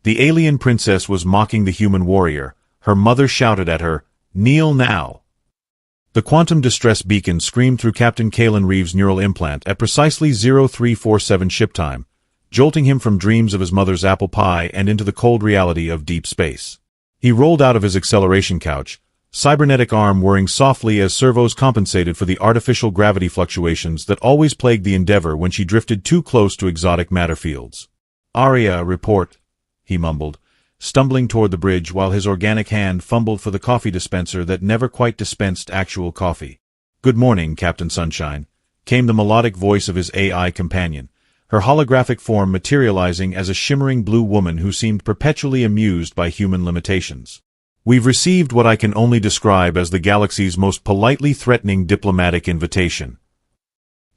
The alien princess was mocking the human warrior. Her mother shouted at her, "Kneel now!" The quantum distress beacon screamed through Captain Kalen Reeves' neural implant at precisely 0347 ship time, jolting him from dreams of his mother's apple pie and into the cold reality of deep space. He rolled out of his acceleration couch, cybernetic arm whirring softly as servos compensated for the artificial gravity fluctuations that always plagued the Endeavor when she drifted too close to exotic matter fields. "Aria, report," he mumbled, stumbling toward the bridge while his organic hand fumbled for the coffee dispenser that never quite dispensed actual coffee. "Good morning, Captain Sunshine," came the melodic voice of his AI companion, her holographic form materializing as a shimmering blue woman who seemed perpetually amused by human limitations. "We've received what I can only describe as the galaxy's most politely threatening diplomatic invitation."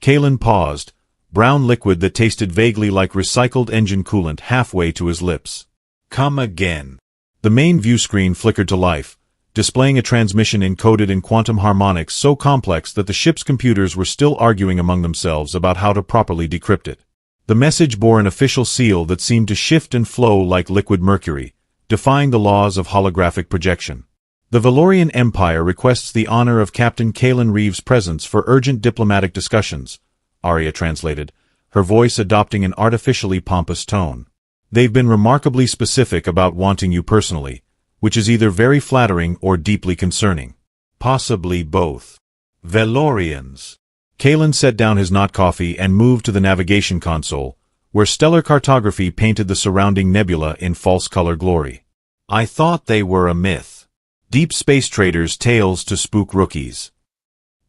Kalen paused, brown liquid that tasted vaguely like recycled engine coolant halfway to his lips. "Come again." The main view screen flickered to life, displaying a transmission encoded in quantum harmonics so complex that the ship's computers were still arguing among themselves about how to properly decrypt it. The message bore an official seal that seemed to shift and flow like liquid mercury, defying the laws of holographic projection. "The Valorian Empire requests the honor of Captain Kalen Reeves' presence for urgent diplomatic discussions," Aria translated, her voice adopting an artificially pompous tone. "They've been remarkably specific about wanting you personally, which is either very flattering or deeply concerning. Possibly both." "Valorians." Kalen set down his not coffee and moved to the navigation console, where stellar cartography painted the surrounding nebula in false color glory. "I thought they were a myth. Deep space traders' tales to spook rookies."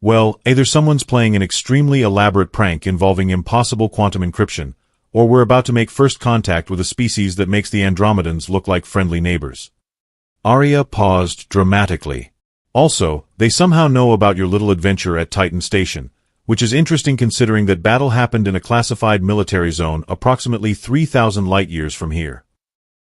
"Well, either someone's playing an extremely elaborate prank involving impossible quantum encryption, or we're about to make first contact with a species that makes the Andromedans look like friendly neighbors." Aria paused dramatically. "Also, they somehow know about your little adventure at Titan Station, which is interesting considering that battle happened in a classified military zone approximately 3,000 light-years from here."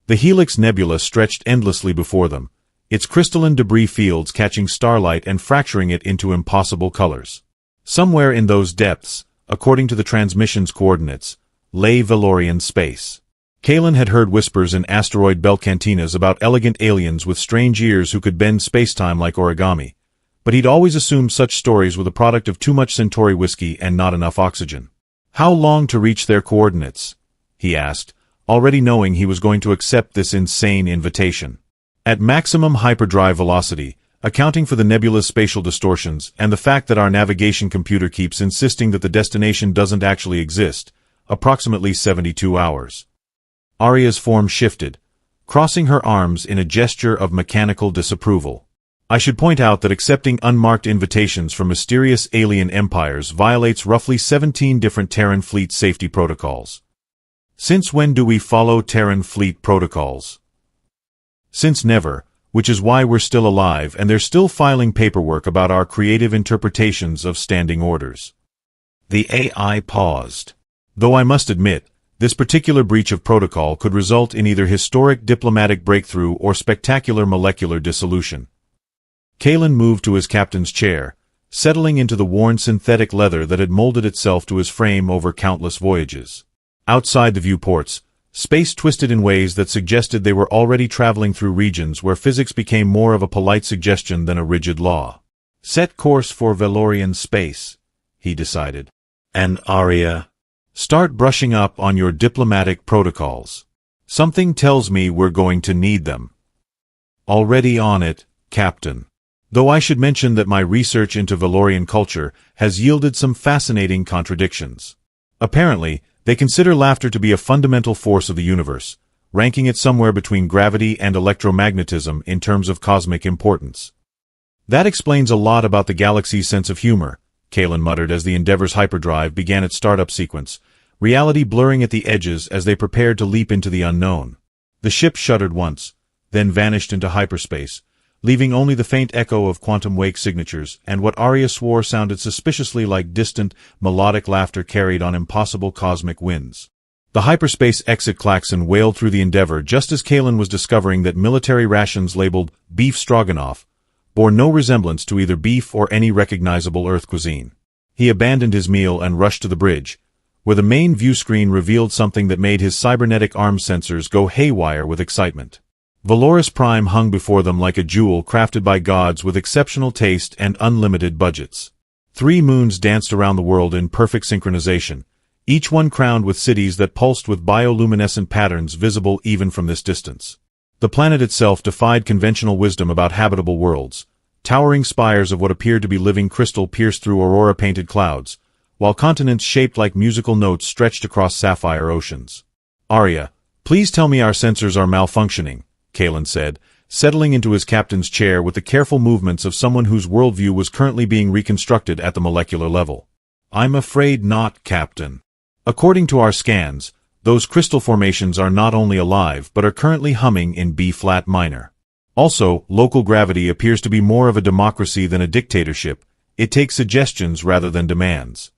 The Helix Nebula stretched endlessly before them, its crystalline debris fields catching starlight and fracturing it into impossible colors. Somewhere in those depths, according to the transmission's coordinates, lay Valorian space. Kalen had heard whispers in asteroid belt cantinas about elegant aliens with strange ears who could bend spacetime like origami, but he'd always assumed such stories were the product of too much Centauri whiskey and not enough oxygen. "How long to reach their coordinates?" he asked, already knowing he was going to accept this insane invitation. "At maximum hyperdrive velocity, accounting for the nebula's spatial distortions and the fact that our navigation computer keeps insisting that the destination doesn't actually exist, approximately 72 hours. Aria's form shifted, crossing her arms in a gesture of mechanical disapproval. "I should point out that accepting unmarked invitations from mysterious alien empires violates roughly 17 different Terran fleet safety protocols." "Since when do we follow Terran fleet protocols?" "Since never, which is why we're still alive and they're still filing paperwork about our creative interpretations of standing orders." The AI paused. "Though I must admit, this particular breach of protocol could result in either historic diplomatic breakthrough or spectacular molecular dissolution." Kalen moved to his captain's chair, settling into the worn synthetic leather that had molded itself to his frame over countless voyages. Outside the viewports, space twisted in ways that suggested they were already traveling through regions where physics became more of a polite suggestion than a rigid law. "Set course for Valorian space," he decided. "And Aria, start brushing up on your diplomatic protocols. Something tells me we're going to need them." "Already on it, Captain. Though I should mention that my research into Valorian culture has yielded some fascinating contradictions. Apparently, they consider laughter to be a fundamental force of the universe, ranking it somewhere between gravity and electromagnetism in terms of cosmic importance." "That explains a lot about the galaxy's sense of humor," Kalen muttered as the Endeavor's hyperdrive began its startup sequence, reality blurring at the edges as they prepared to leap into the unknown. The ship shuddered once, then vanished into hyperspace, leaving only the faint echo of quantum wake signatures and what Aria swore sounded suspiciously like distant, melodic laughter carried on impossible cosmic winds. The hyperspace exit klaxon wailed through the Endeavor just as Kalen was discovering that military rations labeled beef stroganoff bore no resemblance to either beef or any recognizable Earth cuisine. He abandoned his meal and rushed to the bridge, where the main view screen revealed something that made his cybernetic arm sensors go haywire with excitement. Valoris Prime hung before them like a jewel crafted by gods with exceptional taste and unlimited budgets. 3 moons danced around the world in perfect synchronization, each one crowned with cities that pulsed with bioluminescent patterns visible even from this distance. The planet itself defied conventional wisdom about habitable worlds. Towering spires of what appeared to be living crystal pierced through aurora-painted clouds, while continents shaped like musical notes stretched across sapphire oceans. "Arya, please tell me our sensors are malfunctioning," Kalen said, settling into his captain's chair with the careful movements of someone whose worldview was currently being reconstructed at the molecular level. "I'm afraid not, Captain. According to our scans, those crystal formations are not only alive but are currently humming in B-flat minor. Also, local gravity appears to be more of a democracy than a dictatorship. It takes suggestions rather than demands."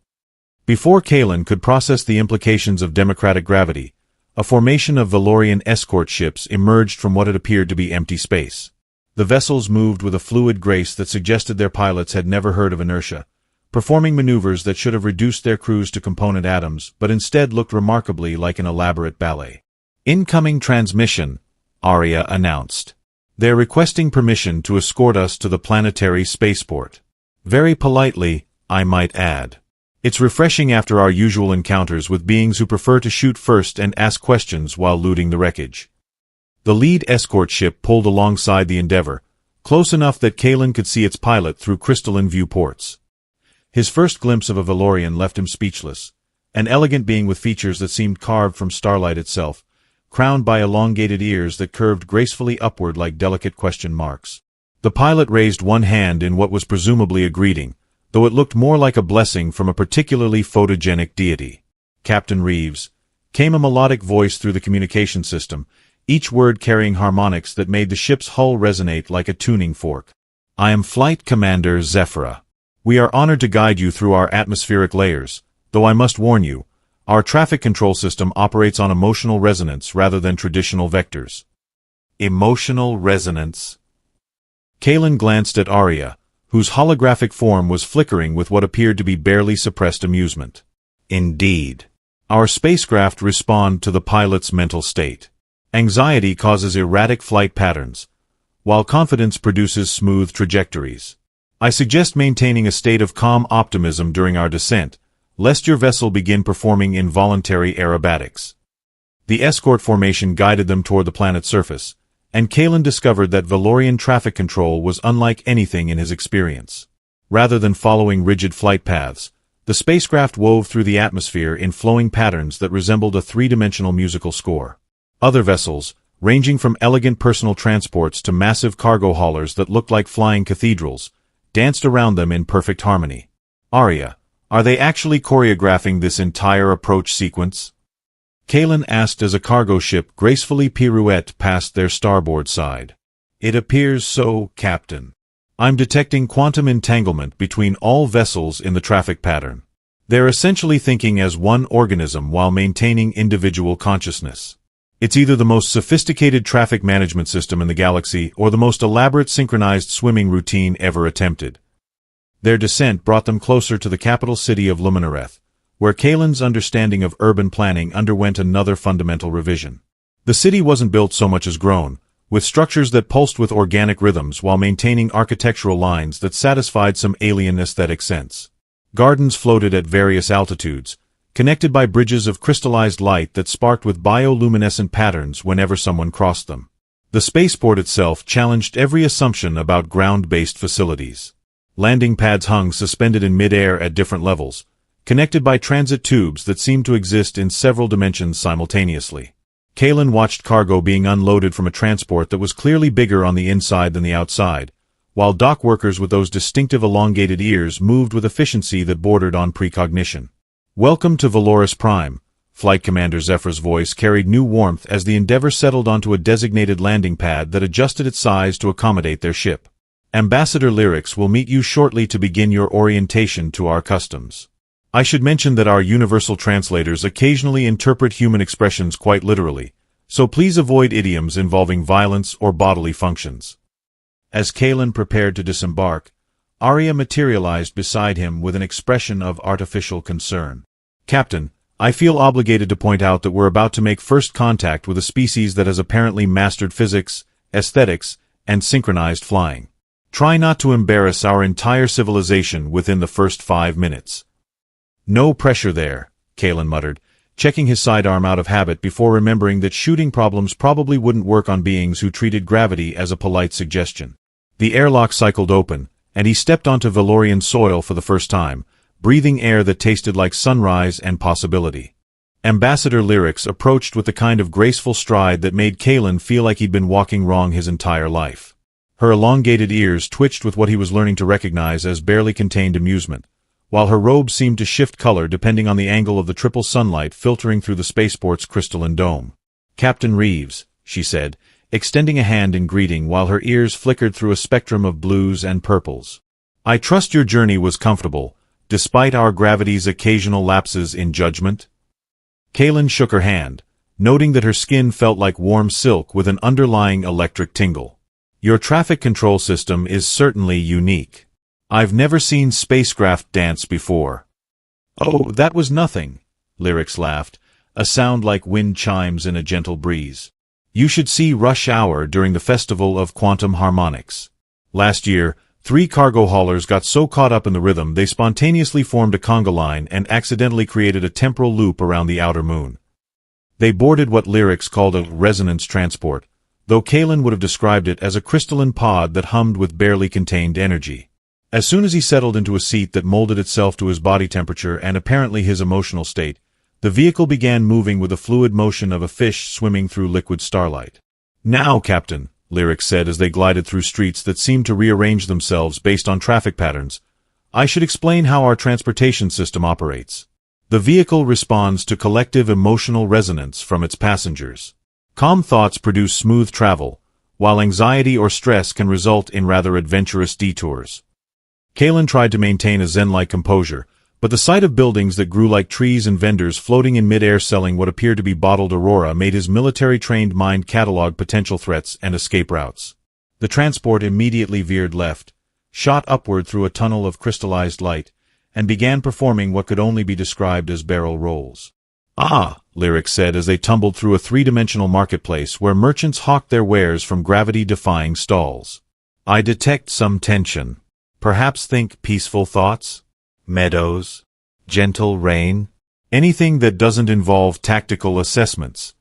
Before Kalen could process the implications of democratic gravity, a formation of Valorian escort ships emerged from what had appeared to be empty space. The vessels moved with a fluid grace that suggested their pilots had never heard of inertia, performing maneuvers that should have reduced their crews to component atoms, but instead looked remarkably like an elaborate ballet. "Incoming transmission," Arya announced. "They're requesting permission to escort us to the planetary spaceport. Very politely, I might add. It's refreshing after our usual encounters with beings who prefer to shoot first and ask questions while looting the wreckage." The lead escort ship pulled alongside the Endeavor, close enough that Kalen could see its pilot through crystalline viewports. His first glimpse of a Valorian left him speechless, an elegant being with features that seemed carved from starlight itself, crowned by elongated ears that curved gracefully upward like delicate question marks. The pilot raised one hand in what was presumably a greeting, though it looked more like a blessing from a particularly photogenic deity. "Captain Reeves," came a melodic voice through the communication system, each word carrying harmonics that made the ship's hull resonate like a tuning fork. "I am Flight Commander Zephyra. We are honored to guide you through our atmospheric layers, though I must warn you, our traffic control system operates on emotional resonance rather than traditional vectors." Emotional resonance. Kalen glanced at Arya, whose holographic form was flickering with what appeared to be barely suppressed amusement. "Indeed. Our spacecraft respond to the pilot's mental state. Anxiety causes erratic flight patterns, while confidence produces smooth trajectories. I suggest maintaining a state of calm optimism during our descent, lest your vessel begin performing involuntary aerobatics." The escort formation guided them toward the planet's surface, and Kalen discovered that Valorian traffic control was unlike anything in his experience. Rather than following rigid flight paths, the spacecraft wove through the atmosphere in flowing patterns that resembled a 3-dimensional musical score. Other vessels, ranging from elegant personal transports to massive cargo haulers that looked like flying cathedrals, danced around them in perfect harmony. "Arya, are they actually choreographing this entire approach sequence?" Kalen asked as a cargo ship gracefully pirouetted past their starboard side. "It appears so, Captain. I'm detecting quantum entanglement between all vessels in the traffic pattern. They're essentially thinking as one organism while maintaining individual consciousness. It's either the most sophisticated traffic management system in the galaxy or the most elaborate synchronized swimming routine ever attempted." Their descent brought them closer to the capital city of Luminareth, where Kalen's understanding of urban planning underwent another fundamental revision. The city wasn't built so much as grown, with structures that pulsed with organic rhythms while maintaining architectural lines that satisfied some alien aesthetic sense. Gardens floated at various altitudes, connected by bridges of crystallized light that sparked with bioluminescent patterns whenever someone crossed them. The spaceport itself challenged every assumption about ground-based facilities. Landing pads hung suspended in mid-air at different levels, connected by transit tubes that seemed to exist in several dimensions simultaneously. Kalen watched cargo being unloaded from a transport that was clearly bigger on the inside than the outside, while dock workers with those distinctive elongated ears moved with efficiency that bordered on precognition. "Welcome to Valoris Prime," Flight Commander Zephyr's voice carried new warmth as the Endeavor settled onto a designated landing pad that adjusted its size to accommodate their ship. "Ambassador Lyrics will meet you shortly to begin your orientation to our customs. I should mention that our universal translators occasionally interpret human expressions quite literally, so please avoid idioms involving violence or bodily functions." As Kalen prepared to disembark, Arya materialized beside him with an expression of artificial concern. "Captain, I feel obligated to point out that we're about to make first contact with a species that has apparently mastered physics, aesthetics, and synchronized flying. Try not to embarrass our entire civilization within the first 5 minutes. No pressure there, Kalen muttered, checking his sidearm out of habit before remembering that shooting problems probably wouldn't work on beings who treated gravity as a polite suggestion. The airlock cycled open, and he stepped onto Valorian soil for the first time, breathing air that tasted like sunrise and possibility. Ambassador Lyrics approached with the kind of graceful stride that made Kalen feel like he'd been walking wrong his entire life. Her elongated ears twitched with what he was learning to recognize as barely contained amusement, while her robe seemed to shift color depending on the angle of the triple sunlight filtering through the spaceport's crystalline dome. "Captain Reeves," she said, extending a hand in greeting while her ears flickered through a spectrum of blues and purples. "I trust your journey was comfortable, despite our gravity's occasional lapses in judgment?" Kalen shook her hand, noting that her skin felt like warm silk with an underlying electric tingle. "Your traffic control system is certainly unique. I've never seen spacecraft dance before." "Oh, that was nothing," Lyrics laughed, a sound like wind chimes in a gentle breeze. "You should see Rush Hour during the Festival of Quantum Harmonics. Last year, 3 cargo haulers got so caught up in the rhythm they spontaneously formed a conga line and accidentally created a temporal loop around the outer moon. They boarded what Lyrics called a resonance transport, though Kalen would have described it as a crystalline pod that hummed with barely contained energy. As soon as he settled into a seat that molded itself to his body temperature and apparently his emotional state, the vehicle began moving with the fluid motion of a fish swimming through liquid starlight. "Now, Captain," Lyrics said as they glided through streets that seemed to rearrange themselves based on traffic patterns, "I should explain how our transportation system operates. The vehicle responds to collective emotional resonance from its passengers. Calm thoughts produce smooth travel, while anxiety or stress can result in rather adventurous detours." Kalen tried to maintain a zen-like composure, but the sight of buildings that grew like trees and vendors floating in mid-air selling what appeared to be bottled aurora made his military-trained mind catalog potential threats and escape routes. The transport immediately veered left, shot upward through a tunnel of crystallized light, and began performing what could only be described as barrel rolls. "Ah," Lyrics said as they tumbled through a 3-dimensional marketplace where merchants hawked their wares from gravity-defying stalls. "I detect some tension. Perhaps think peaceful thoughts? Meadows? Gentle rain? Anything that doesn't involve tactical assessments."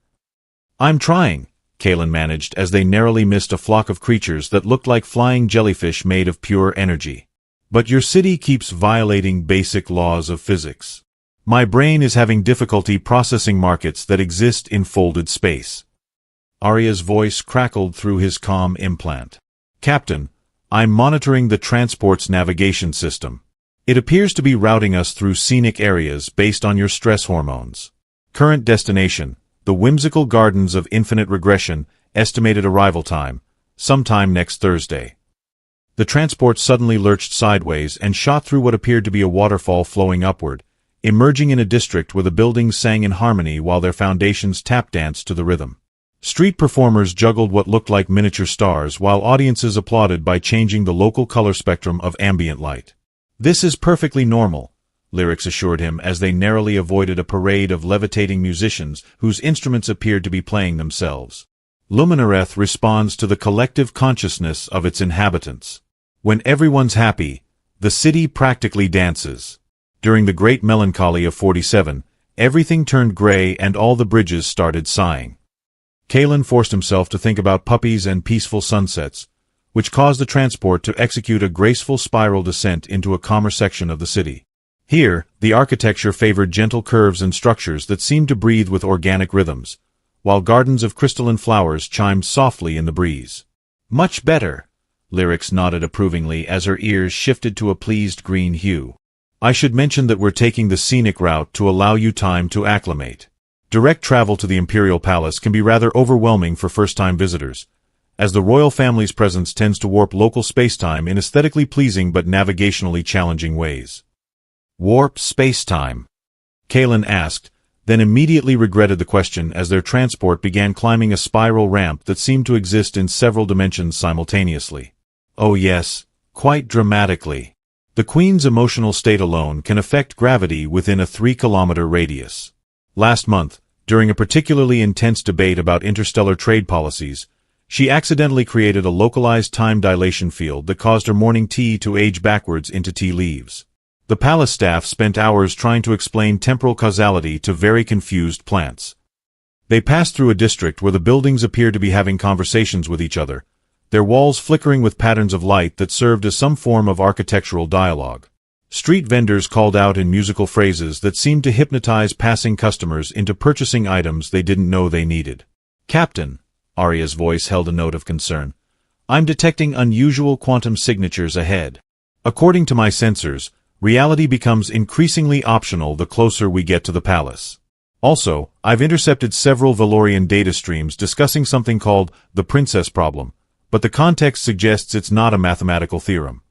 "I'm trying," Kalen managed as they narrowly missed a flock of creatures that looked like flying jellyfish made of pure energy. "But your city keeps violating basic laws of physics. My brain is having difficulty processing markets that exist in folded space." Arya's voice crackled through his comm implant. "Captain, I'm monitoring the transport's navigation system. It appears to be routing us through scenic areas based on your stress hormones. Current destination, the whimsical gardens of infinite regression, estimated arrival time, sometime next Thursday." The transport suddenly lurched sideways and shot through what appeared to be a waterfall flowing upward, emerging in a district where the buildings sang in harmony while their foundations tap-danced to the rhythm. Street performers juggled what looked like miniature stars while audiences applauded by changing the local color spectrum of ambient light. "This is perfectly normal," Lyrics assured him as they narrowly avoided a parade of levitating musicians whose instruments appeared to be playing themselves. "Luminareth responds to the collective consciousness of its inhabitants. When everyone's happy, the city practically dances. During the Great Melancholy of 47, everything turned gray and all the bridges started sighing." Kalen forced himself to think about puppies and peaceful sunsets, which caused the transport to execute a graceful spiral descent into a calmer section of the city. Here, the architecture favored gentle curves and structures that seemed to breathe with organic rhythms, while gardens of crystalline flowers chimed softly in the breeze. "Much better," Lyrics nodded approvingly as her ears shifted to a pleased green hue. "I should mention that we're taking the scenic route to allow you time to acclimate. Direct travel to the Imperial Palace can be rather overwhelming for first-time visitors, as the royal family's presence tends to warp local spacetime in aesthetically pleasing but navigationally challenging ways." "Warp spacetime?" Kalen asked, then immediately regretted the question as their transport began climbing a spiral ramp that seemed to exist in several dimensions simultaneously. "Oh yes, quite dramatically. The Queen's emotional state alone can affect gravity within a 3-kilometer radius." Last month, during a particularly intense debate about interstellar trade policies, she accidentally created a localized time dilation field that caused her morning tea to age backwards into tea leaves. The palace staff spent hours trying to explain temporal causality to very confused plants. They passed through a district where the buildings appeared to be having conversations with each other, their walls flickering with patterns of light that served as some form of architectural dialogue. Street vendors called out in musical phrases that seemed to hypnotize passing customers into purchasing items they didn't know they needed. "Captain," Arya's voice held a note of concern, "I'm detecting unusual quantum signatures ahead. According to my sensors, reality becomes increasingly optional the closer we get to the palace. Also, I've intercepted several Valorian data streams discussing something called the Princess Problem, but the context suggests it's not a mathematical theorem."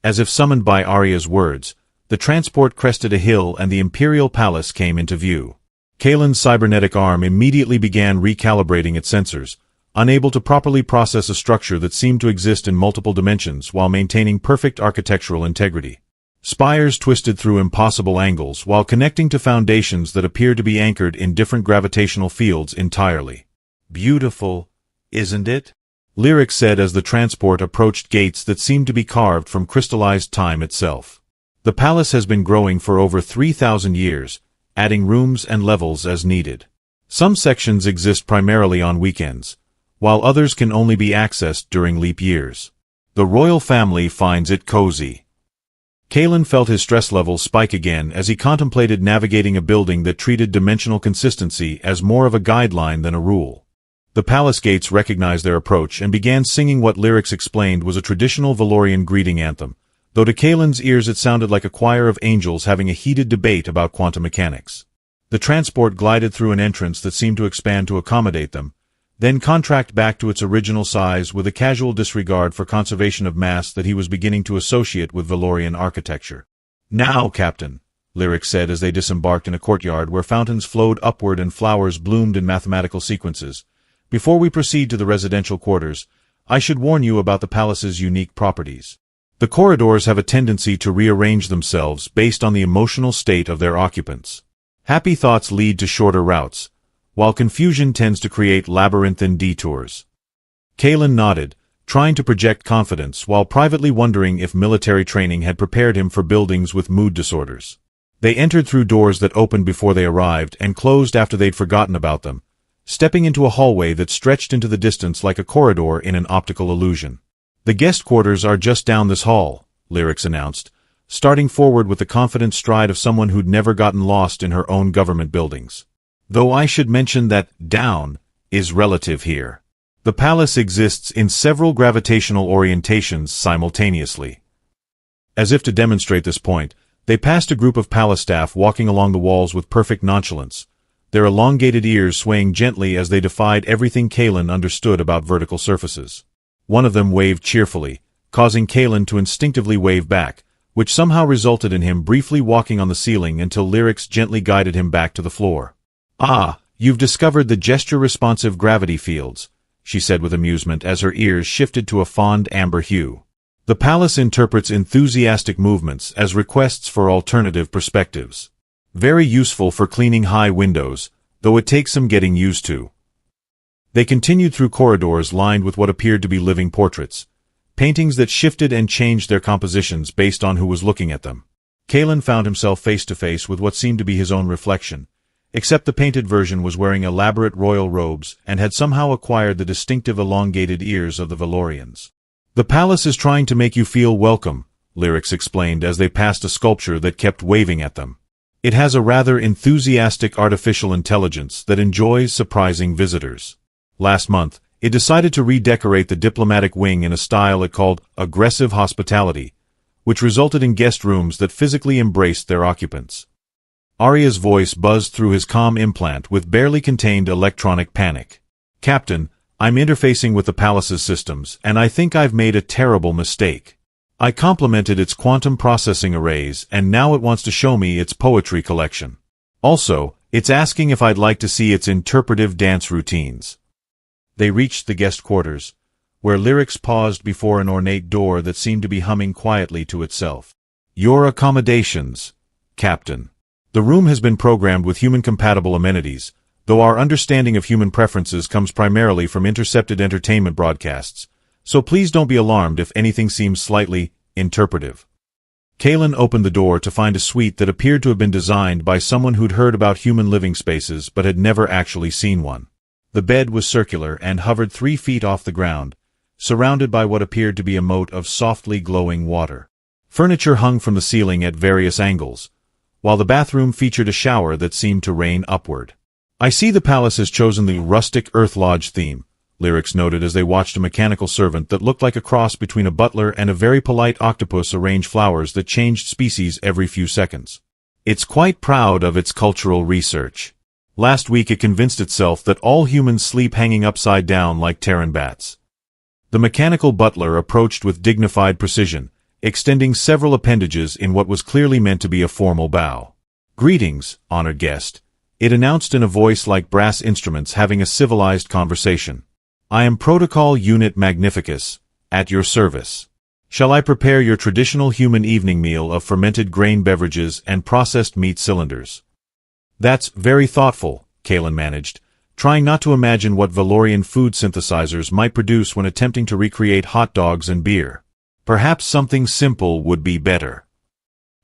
As if summoned by Arya's words, the transport crested a hill and the Imperial Palace came into view. Kaelin's cybernetic arm immediately began recalibrating its sensors, unable to properly process a structure that seemed to exist in multiple dimensions while maintaining perfect architectural integrity. Spires twisted through impossible angles while connecting to foundations that appeared to be anchored in different gravitational fields entirely. "Beautiful, isn't it?" Lyric said as the transport approached gates that seemed to be carved from crystallized time itself. The palace has been growing for over 3,000 years, adding rooms and levels as needed. Some sections exist primarily on weekends, while others can only be accessed during leap years. The royal family finds it cozy. Kaelin felt his stress levels spike again as he contemplated navigating a building that treated dimensional consistency as more of a guideline than a rule. The palace gates recognized their approach and began singing what Lyrics explained was a traditional Valorian greeting anthem, though to Kaelin's ears it sounded like a choir of angels having a heated debate about quantum mechanics. The transport glided through an entrance that seemed to expand to accommodate them, then contract back to its original size with a casual disregard for conservation of mass that he was beginning to associate with Valorian architecture. "Now, Captain," Lyrics said as they disembarked in a courtyard where fountains flowed upward and flowers bloomed in mathematical sequences. "Before we proceed to the residential quarters, I should warn you about the palace's unique properties. The corridors have a tendency to rearrange themselves based on the emotional state of their occupants. Happy thoughts lead to shorter routes, while confusion tends to create labyrinthine detours." Kaelin nodded, trying to project confidence while privately wondering if military training had prepared him for buildings with mood disorders. They entered through doors that opened before they arrived and closed after they'd forgotten about them, stepping into a hallway that stretched into the distance like a corridor in an optical illusion. "The guest quarters are just down this hall," Lyrics announced, starting forward with the confident stride of someone who'd never gotten lost in her own government buildings. "Though I should mention that down is relative here. The palace exists in several gravitational orientations simultaneously." As if to demonstrate this point, they passed a group of palace staff walking along the walls with perfect nonchalance, their elongated ears swaying gently as they defied everything Kaelin understood about vertical surfaces. One of them waved cheerfully, causing Kaelin to instinctively wave back, which somehow resulted in him briefly walking on the ceiling until Lyrics gently guided him back to the floor. "Ah, you've discovered the gesture-responsive gravity fields," she said with amusement as her ears shifted to a fond amber hue. "The palace interprets enthusiastic movements as requests for alternative perspectives. Very useful for cleaning high windows, though it takes some getting used to." They continued through corridors lined with what appeared to be living portraits, paintings that shifted and changed their compositions based on who was looking at them. Kaelin found himself face to face with what seemed to be his own reflection, except the painted version was wearing elaborate royal robes and had somehow acquired the distinctive elongated ears of the Valorians. "The palace is trying to make you feel welcome," Lyrics explained as they passed a sculpture that kept waving at them. "It has a rather enthusiastic artificial intelligence that enjoys surprising visitors. Last month, it decided to redecorate the diplomatic wing in a style it called aggressive hospitality, which resulted in guest rooms that physically embraced their occupants." Arya's voice buzzed through his comm implant with barely contained electronic panic. "Captain, I'm interfacing with the palace's systems, and I think I've made a terrible mistake. I complimented its quantum processing arrays, and now it wants to show me its poetry collection. Also, it's asking if I'd like to see its interpretive dance routines." They reached the guest quarters, where Lyrics paused before an ornate door that seemed to be humming quietly to itself. "Your accommodations, Captain." The room has been programmed with human-compatible amenities, though our understanding of human preferences comes primarily from intercepted entertainment broadcasts, so please don't be alarmed if anything seems slightly interpretive. Kalen opened the door to find a suite that appeared to have been designed by someone who'd heard about human living spaces but had never actually seen one. The bed was circular and hovered 3 feet off the ground, surrounded by what appeared to be a moat of softly glowing water. Furniture hung from the ceiling at various angles, while the bathroom featured a shower that seemed to rain upward. "I see the palace has chosen the rustic Earth Lodge theme," Lyrics noted as they watched a mechanical servant that looked like a cross between a butler and a very polite octopus arrange flowers that changed species every few seconds. "It's quite proud of its cultural research. Last week it convinced itself that all humans sleep hanging upside down like Terran bats." The mechanical butler approached with dignified precision, extending several appendages in what was clearly meant to be a formal bow. "Greetings, honored guest," it announced in a voice like brass instruments having a civilized conversation. "I am Protocol Unit Magnificus, at your service. Shall I prepare your traditional human evening meal of fermented grain beverages and processed meat cylinders?" "That's very thoughtful," Kalen managed, trying not to imagine what Valorian food synthesizers might produce when attempting to recreate hot dogs and beer. "Perhaps something simple would be better."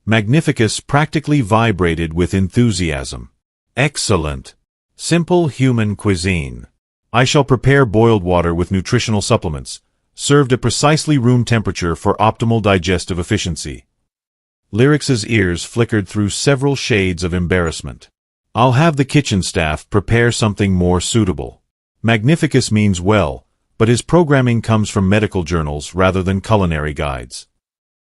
Magnificus practically vibrated with enthusiasm. "Excellent. Simple human cuisine. I shall prepare boiled water with nutritional supplements, served at precisely room temperature for optimal digestive efficiency." Lyrics's ears flickered through several shades of embarrassment. "I'll have the kitchen staff prepare something more suitable." Magnificus means well, but his programming comes from medical journals rather than culinary guides.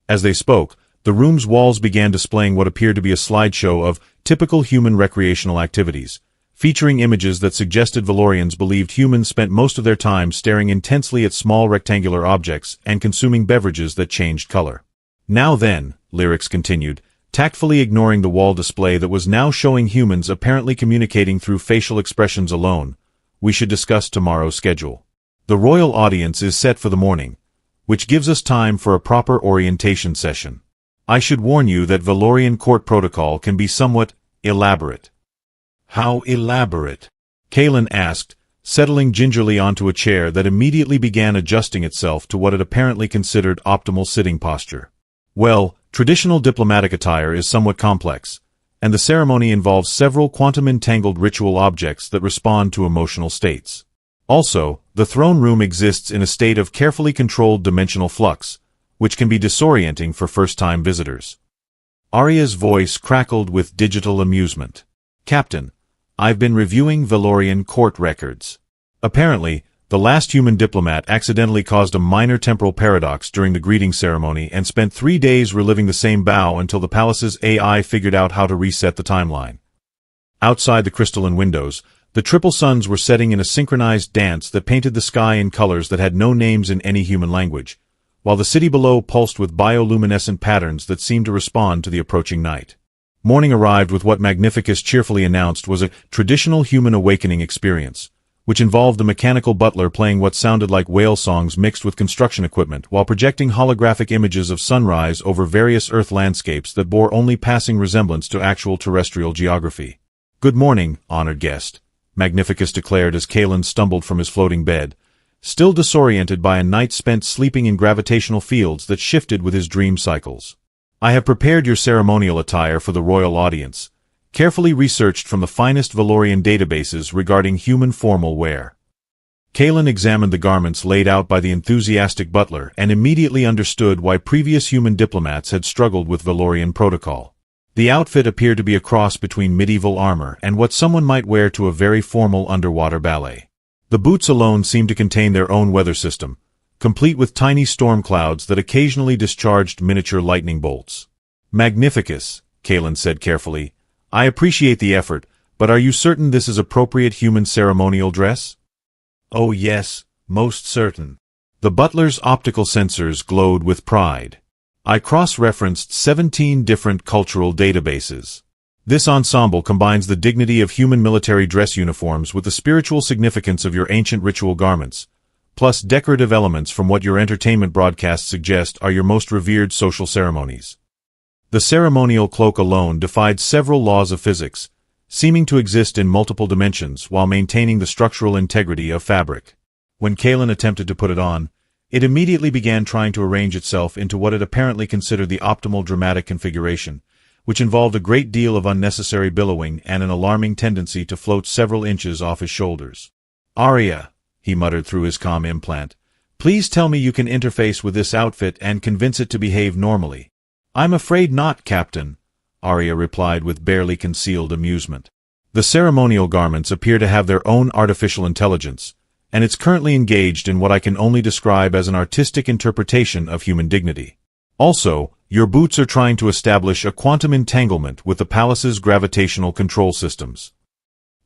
As they spoke, the room's walls began displaying what appeared to be a slideshow of typical human recreational activities, featuring images that suggested Valorians believed humans spent most of their time staring intensely at small rectangular objects and consuming beverages that changed color. "Now then," Lyrics continued, tactfully ignoring the wall display that was now showing humans apparently communicating through facial expressions alone, "we should discuss tomorrow's schedule. The royal audience is set for the morning, which gives us time for a proper orientation session. I should warn you that Valorian court protocol can be somewhat elaborate." "How elaborate?" Kalen asked, settling gingerly onto a chair that immediately began adjusting itself to what it apparently considered optimal sitting posture. "Well, traditional diplomatic attire is somewhat complex, and the ceremony involves several quantum-entangled ritual objects that respond to emotional states. Also, the throne room exists in a state of carefully controlled dimensional flux, which can be disorienting for first-time visitors." Arya's voice crackled with digital amusement. "Captain, I've been reviewing Valorian court records. Apparently, the last human diplomat accidentally caused a minor temporal paradox during the greeting ceremony and spent 3 days reliving the same bow until the palace's AI figured out how to reset the timeline." Outside the crystalline windows, the triple suns were setting in a synchronized dance that painted the sky in colors that had no names in any human language, while the city below pulsed with bioluminescent patterns that seemed to respond to the approaching night. Morning arrived with what Magnificus cheerfully announced was a traditional human awakening experience, which involved the mechanical butler playing what sounded like whale songs mixed with construction equipment while projecting holographic images of sunrise over various Earth landscapes that bore only passing resemblance to actual terrestrial geography. "Good morning, honored guest," Magnificus declared as Kalen stumbled from his floating bed, still disoriented by a night spent sleeping in gravitational fields that shifted with his dream cycles. "I have prepared your ceremonial attire for the royal audience, carefully researched from the finest Valorian databases regarding human formal wear." Kalen examined the garments laid out by the enthusiastic butler and immediately understood why previous human diplomats had struggled with Valorian protocol. The outfit appeared to be a cross between medieval armor and what someone might wear to a very formal underwater ballet. The boots alone seemed to contain their own weather system, complete with tiny storm clouds that occasionally discharged miniature lightning bolts. "Magnificus," Kalen said carefully, "I appreciate the effort, but are you certain this is appropriate human ceremonial dress?" "Oh yes, most certain." The butler's optical sensors glowed with pride. "I cross-referenced 17 different cultural databases. This ensemble combines the dignity of human military dress uniforms with the spiritual significance of your ancient ritual garments, plus decorative elements from what your entertainment broadcasts suggest are your most revered social ceremonies." The ceremonial cloak alone defied several laws of physics, seeming to exist in multiple dimensions while maintaining the structural integrity of fabric. When Kalen attempted to put it on, it immediately began trying to arrange itself into what it apparently considered the optimal dramatic configuration, which involved a great deal of unnecessary billowing and an alarming tendency to float several inches off his shoulders. "Arya," he muttered through his comm implant, "please tell me you can interface with this outfit and convince it to behave normally." "I'm afraid not, Captain," Arya replied with barely concealed amusement. The ceremonial garments appear to have their own artificial intelligence, and it's currently engaged in what I can only describe as an artistic interpretation of human dignity. Also, your boots are trying to establish a quantum entanglement with the palace's gravitational control systems.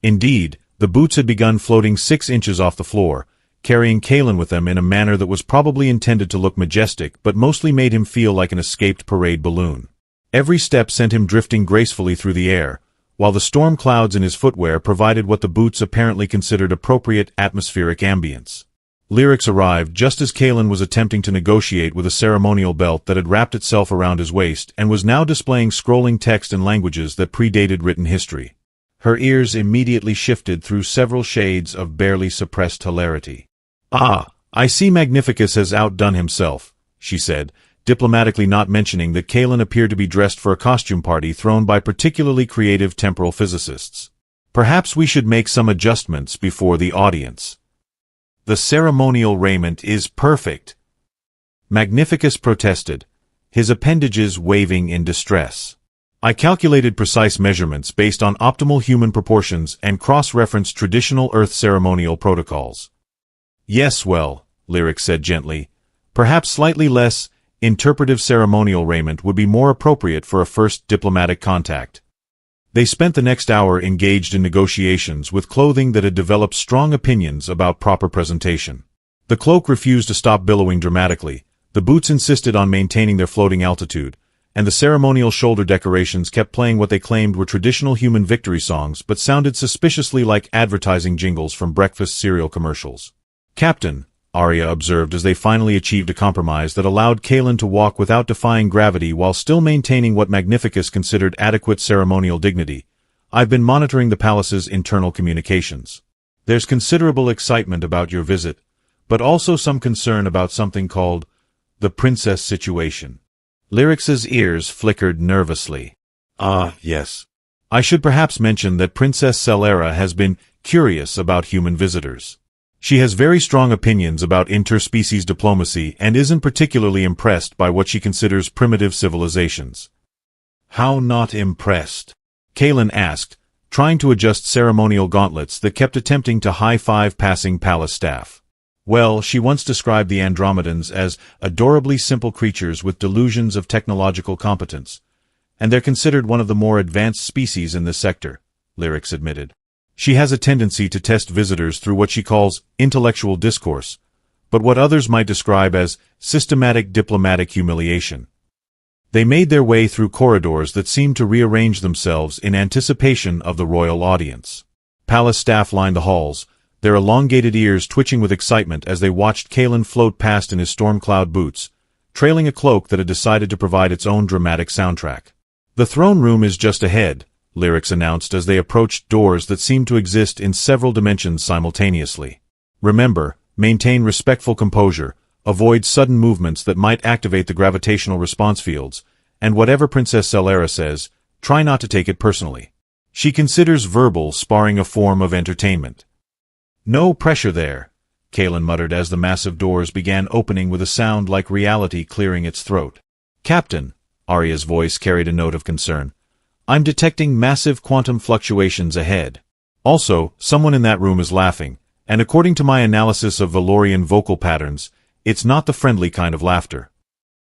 Indeed, the boots had begun floating 6 inches off the floor, carrying Kalen with them in a manner that was probably intended to look majestic but mostly made him feel like an escaped parade balloon. Every step sent him drifting gracefully through the air, while the storm clouds in his footwear provided what the boots apparently considered appropriate atmospheric ambience. Lyrics arrived just as Kalen was attempting to negotiate with a ceremonial belt that had wrapped itself around his waist and was now displaying scrolling text in languages that predated written history. Her ears immediately shifted through several shades of barely suppressed hilarity. "Ah, I see Magnificus has outdone himself," she said, diplomatically not mentioning that Kalen appeared to be dressed for a costume party thrown by particularly creative temporal physicists. "Perhaps we should make some adjustments before the audience." "The ceremonial raiment is perfect," Magnificus protested, his appendages waving in distress. "I calculated precise measurements based on optimal human proportions and cross-referenced traditional Earth ceremonial protocols." "Yes, well," Lyric said gently, "perhaps slightly less interpretive ceremonial raiment would be more appropriate for a first diplomatic contact." They spent the next hour engaged in negotiations with clothing that had developed strong opinions about proper presentation. The cloak refused to stop billowing dramatically, the boots insisted on maintaining their floating altitude, and the ceremonial shoulder decorations kept playing what they claimed were traditional human victory songs but sounded suspiciously like advertising jingles from breakfast cereal commercials. "Captain," Arya observed as they finally achieved a compromise that allowed Kalen to walk without defying gravity while still maintaining what Magnificus considered adequate ceremonial dignity, "I've been monitoring the palace's internal communications. There's considerable excitement about your visit, but also some concern about something called the princess situation." Lyric's ears flickered nervously. "Ah, yes. I should perhaps mention that Princess Celera has been curious about human visitors. She has very strong opinions about interspecies diplomacy and isn't particularly impressed by what she considers primitive civilizations." "How not impressed?" Kalen asked, trying to adjust ceremonial gauntlets that kept attempting to high-five passing palace staff. "Well, she once described the Andromedans as adorably simple creatures with delusions of technological competence, and they're considered one of the more advanced species in this sector," Lyrics admitted. "She has a tendency to test visitors through what she calls intellectual discourse, but what others might describe as systematic diplomatic humiliation." They made their way through corridors that seemed to rearrange themselves in anticipation of the royal audience. Palace staff lined the halls, their elongated ears twitching with excitement as they watched Kalen float past in his storm cloud boots, trailing a cloak that had decided to provide its own dramatic soundtrack. "The throne room is just ahead," Lyrics announced as they approached doors that seemed to exist in several dimensions simultaneously. "Remember, maintain respectful composure, avoid sudden movements that might activate the gravitational response fields, and whatever Princess Celera says, try not to take it personally. She considers verbal sparring a form of entertainment." "No pressure there," Kalen muttered as the massive doors began opening with a sound like reality clearing its throat. "Captain," Arya's voice carried a note of concern, "I'm detecting massive quantum fluctuations ahead. Also, someone in that room is laughing, and according to my analysis of Valorian vocal patterns, it's not the friendly kind of laughter."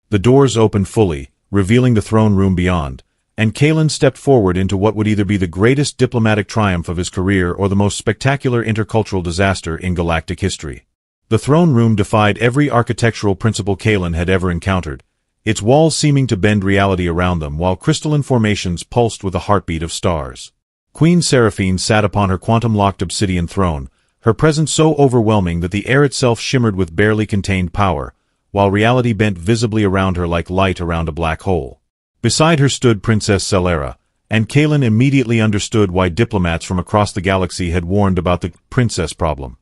The doors opened fully, revealing the throne room beyond, and Kalen stepped forward into what would either be the greatest diplomatic triumph of his career or the most spectacular intercultural disaster in galactic history. The throne room defied every architectural principle Kalen had ever encountered, its walls seeming to bend reality around them while crystalline formations pulsed with the heartbeat of stars. Queen Seraphine sat upon her quantum-locked obsidian throne, her presence so overwhelming that the air itself shimmered with barely contained power, while reality bent visibly around her like light around a black hole. Beside her stood Princess Celera, and Kalen immediately understood why diplomats from across the galaxy had warned about the princess problem.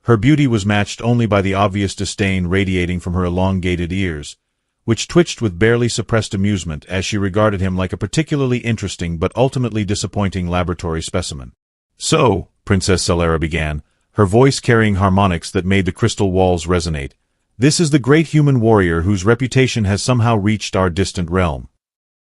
Her beauty was matched only by the obvious disdain radiating from her elongated ears, which twitched with barely suppressed amusement as she regarded him like a particularly interesting but ultimately disappointing laboratory specimen. "So," Princess Celera began, her voice carrying harmonics that made the crystal walls resonate, "this is the great human warrior whose reputation has somehow reached our distant realm."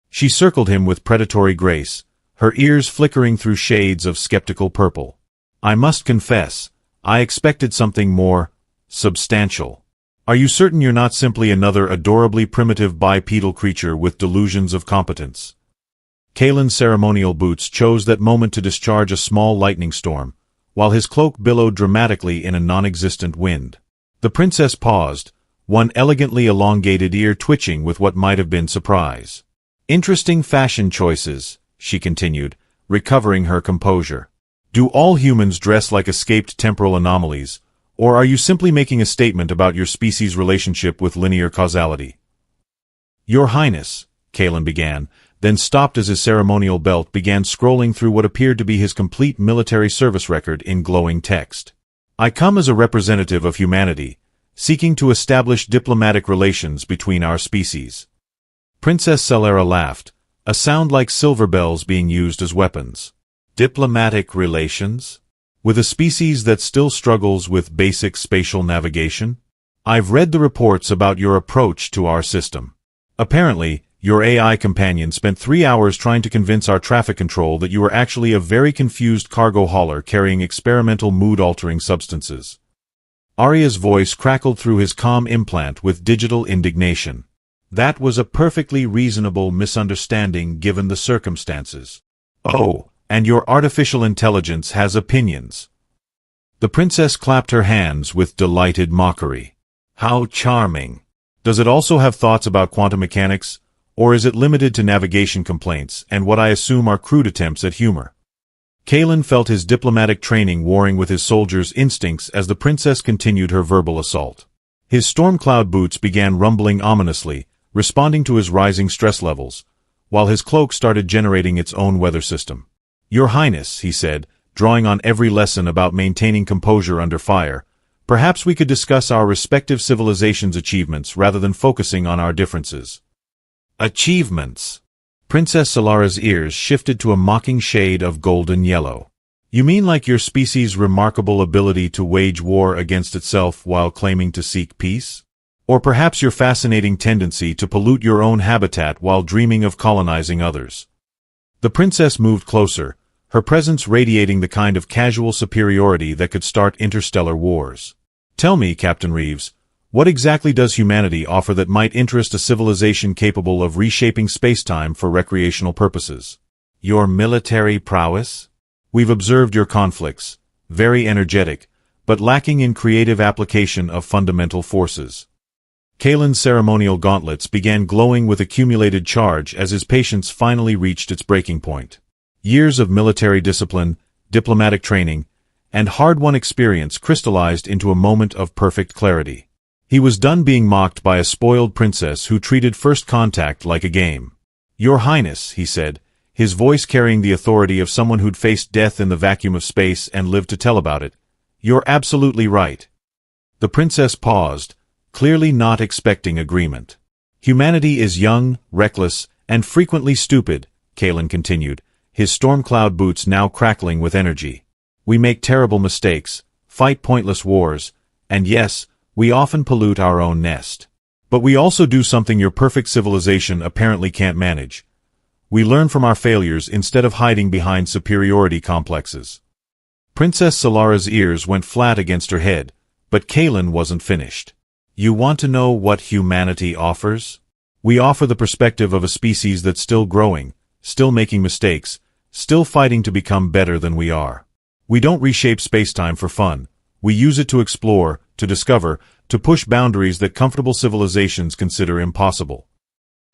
She circled him with predatory grace, her ears flickering through shades of skeptical purple. "I must confess, I expected something more substantial. Are you certain you're not simply another adorably primitive bipedal creature with delusions of competence?" Kalen's ceremonial boots chose that moment to discharge a small lightning storm, while his cloak billowed dramatically in a non-existent wind. The princess paused, one elegantly elongated ear twitching with what might have been surprise. "Interesting fashion choices," she continued, recovering her composure. "Do all humans dress like escaped temporal anomalies, or are you simply making a statement about your species' relationship with linear causality?" "Your Highness," Kalen began, then stopped as his ceremonial belt began scrolling through what appeared to be his complete military service record in glowing text. "I come as a representative of humanity, seeking to establish diplomatic relations between our species." Princess Celera laughed, a sound like silver bells being used as weapons. "Diplomatic relations? With a species that still struggles with basic spatial navigation? I've read the reports about your approach to our system. Apparently, your AI companion spent 3 hours trying to convince our traffic control that you were actually a very confused cargo hauler carrying experimental mood-altering substances." Arya's voice crackled through his comm implant with digital indignation. "That was a perfectly reasonable misunderstanding given the circumstances." "Oh, and your artificial intelligence has opinions." The princess clapped her hands with delighted mockery. "How charming. Does it also have thoughts about quantum mechanics, or is it limited to navigation complaints and what I assume are crude attempts at humor?" Kalen felt his diplomatic training warring with his soldiers' instincts as the princess continued her verbal assault. His storm cloud boots began rumbling ominously, responding to his rising stress levels, while his cloak started generating its own weather system. "Your Highness," he said, drawing on every lesson about maintaining composure under fire, "perhaps we could discuss our respective civilizations' achievements rather than focusing on our differences." "Achievements?" Princess Celera's ears shifted to a mocking shade of golden yellow. "You mean like your species' remarkable ability to wage war against itself while claiming to seek peace? Or perhaps your fascinating tendency to pollute your own habitat while dreaming of colonizing others?" The princess moved closer, her presence radiating the kind of casual superiority that could start interstellar wars. "Tell me, Captain Reeves, what exactly does humanity offer that might interest a civilization capable of reshaping spacetime for recreational purposes?" "Your military prowess? We've observed your conflicts, very energetic, but lacking in creative application of fundamental forces." Kalen's ceremonial gauntlets began glowing with accumulated charge as his patience finally reached its breaking point. Years of military discipline, diplomatic training, and hard-won experience crystallized into a moment of perfect clarity. He was done being mocked by a spoiled princess who treated first contact like a game. "Your Highness," he said, his voice carrying the authority of someone who'd faced death in the vacuum of space and lived to tell about it, "you're absolutely right." The princess paused, clearly not expecting agreement. "Humanity is young, reckless, and frequently stupid," Kalen continued, his storm cloud boots now crackling with energy. "We make terrible mistakes, fight pointless wars, and yes, we often pollute our own nest. But we also do something your perfect civilization apparently can't manage. We learn from our failures instead of hiding behind superiority complexes." Princess Celera's ears went flat against her head, but Kalen wasn't finished. "You want to know what humanity offers? We offer the perspective of a species that's still growing, still making mistakes, still fighting to become better than we are. We don't reshape spacetime for fun. We use it to explore, to discover, to push boundaries that comfortable civilizations consider impossible."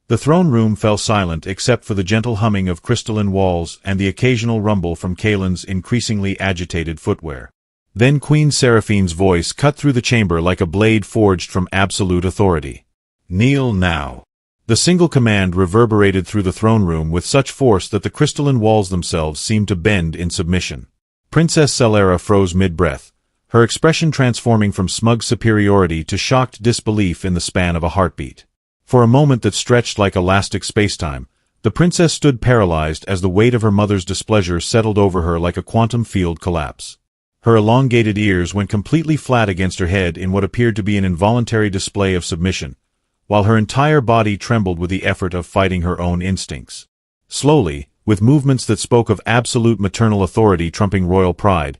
The throne room fell silent except for the gentle humming of crystalline walls and the occasional rumble from Kalen's increasingly agitated footwear. Then Queen Seraphine's voice cut through the chamber like a blade forged from absolute authority. "Kneel now." The single command reverberated through the throne room with such force that the crystalline walls themselves seemed to bend in submission. Princess Celera froze mid-breath, her expression transforming from smug superiority to shocked disbelief in the span of a heartbeat. For a moment that stretched like elastic spacetime, the princess stood paralyzed as the weight of her mother's displeasure settled over her like a quantum field collapse. Her elongated ears went completely flat against her head in what appeared to be an involuntary display of submission, while her entire body trembled with the effort of fighting her own instincts. Slowly, with movements that spoke of absolute maternal authority trumping royal pride,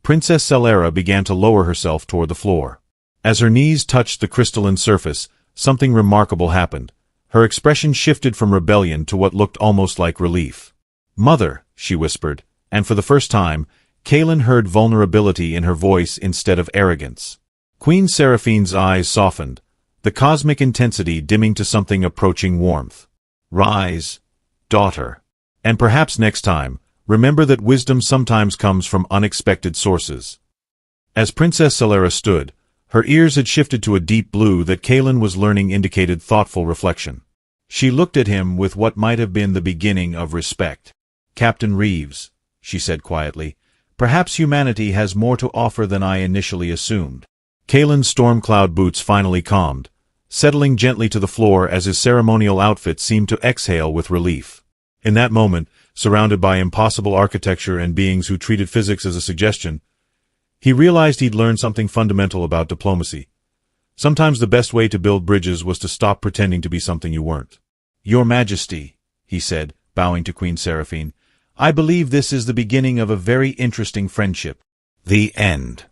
Princess Celera began to lower herself toward the floor. As her knees touched the crystalline surface, something remarkable happened. Her expression shifted from rebellion to what looked almost like relief. "Mother," she whispered, and for the first time, Kaelin heard vulnerability in her voice instead of arrogance. Queen Seraphine's eyes softened, the cosmic intensity dimming to something approaching warmth. "Rise, daughter. And perhaps next time, remember that wisdom sometimes comes from unexpected sources." As Princess Celera stood, her ears had shifted to a deep blue that Kaelin was learning indicated thoughtful reflection. She looked at him with what might have been the beginning of respect. "Captain Reeves," she said quietly, "perhaps humanity has more to offer than I initially assumed." Kaelin's storm cloud boots finally calmed, settling gently to the floor as his ceremonial outfit seemed to exhale with relief. In that moment, surrounded by impossible architecture and beings who treated physics as a suggestion, he realized he'd learned something fundamental about diplomacy. Sometimes the best way to build bridges was to stop pretending to be something you weren't. "Your Majesty," he said, bowing to Queen Seraphine, "I believe this is the beginning of a very interesting friendship." The end.